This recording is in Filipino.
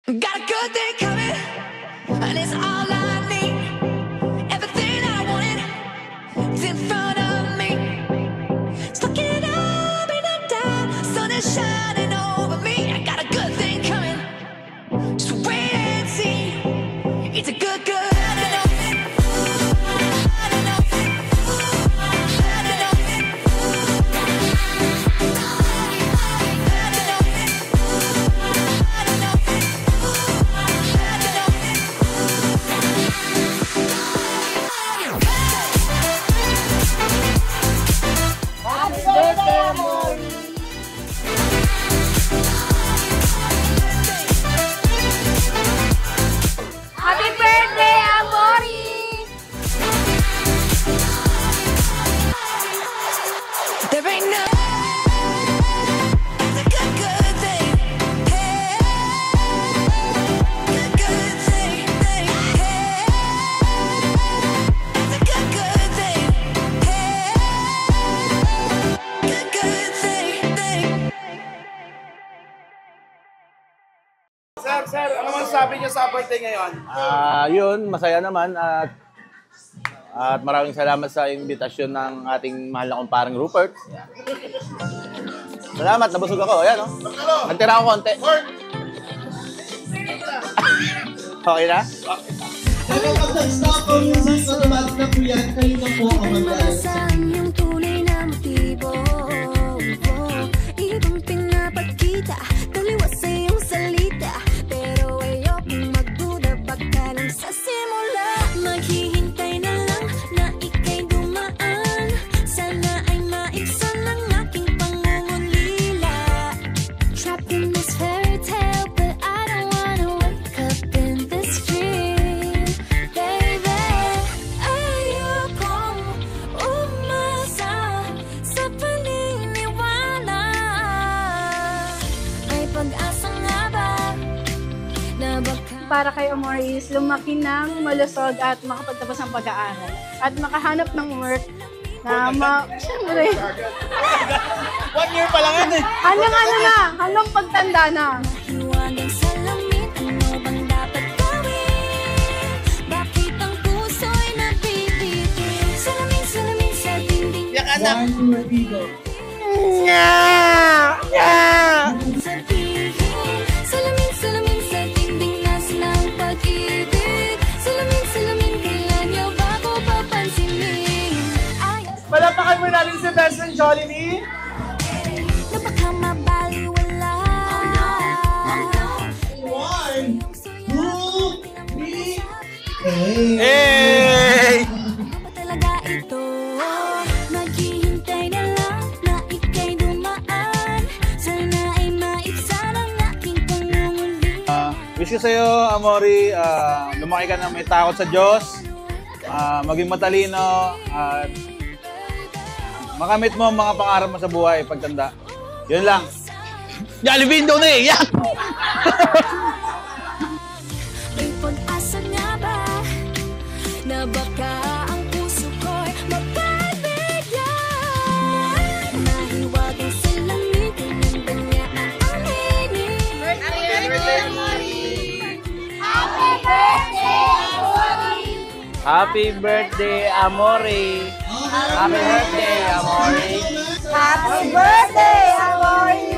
Got a good thing coming, and it's all I need. Everything I wanted is in front of me. Stuck it up in the dark, sun is shining over me. I got a good thing coming, just wait and see. It's a good, good. Happy birthday, Amori! There ain't no. It's a good, good thing. Hey, good, good thing. Hey, it's a good, good thing. Hey, good, good thing. Sir, ano masasabi niyo sa birthday ngayon? Yun, masaya naman at maraming salamat sa invitasyon ng ating mahal na kumpareng Rupert. Salamat, nabusog ako. Ayan, oh. Nagtira ako konti. Okay na? Pero pag nag-stop po yung music, automatic na po yan. Kayo na po ang mag-alas. Yung tunay na motibo, ibang pinapakita, taliwas sa iyong salita. Pero ayokong magduda, baka lang sa simula. Maghihintay na lang na ika'y dumaan. Sana ay maibsan ang aking pangungulila. Trapped in this fairy tale, but I don't wanna wake up in this dream. Baby, ayokong umasa sa paniniwala. May pag-asa nga ba na baka Para kay Amoris, lumaki ng malusog at makapagtapos ng pag-aaral. At makahanap ng work na siyempre, 1 year pa lang yan eh. hanggang pagtanda na. hiwagang salamin, ano bang dapat gawin? Bakit ang puso'y nabibitin? Salamin, salamin sa dingding. Yak anak. One to Rodrigo. Sabihin, salamin, salamin sa dingding, nasa ng pag-ibig. Salamin, salamin, kailan niyo ba ko papansinin? Ayos Palapakan mo natin si Benson Jollibee. na baka mabaliwala. 1, 2, 3. Hey! Ano ba talaga ito? Maghihintay na lang na ika'y dumaan. Sana ay maibsan ang aking pangunguli. Wish ko sa'yo, Amori, lumaki ka na may takot sa Diyos, maging matalino, at makamit mo ang mga pangarap mo sa buhay pagtanda. Yun lang. Jollibee daw na eh! Yak! May pag-asa nga ba na baka ang puso ko'y mapagbigyan? Nahiwagang salamin, kailan ba niya aaminin? Happy birthday, Amori! Happy birthday, Amori! Happy birthday, Amori!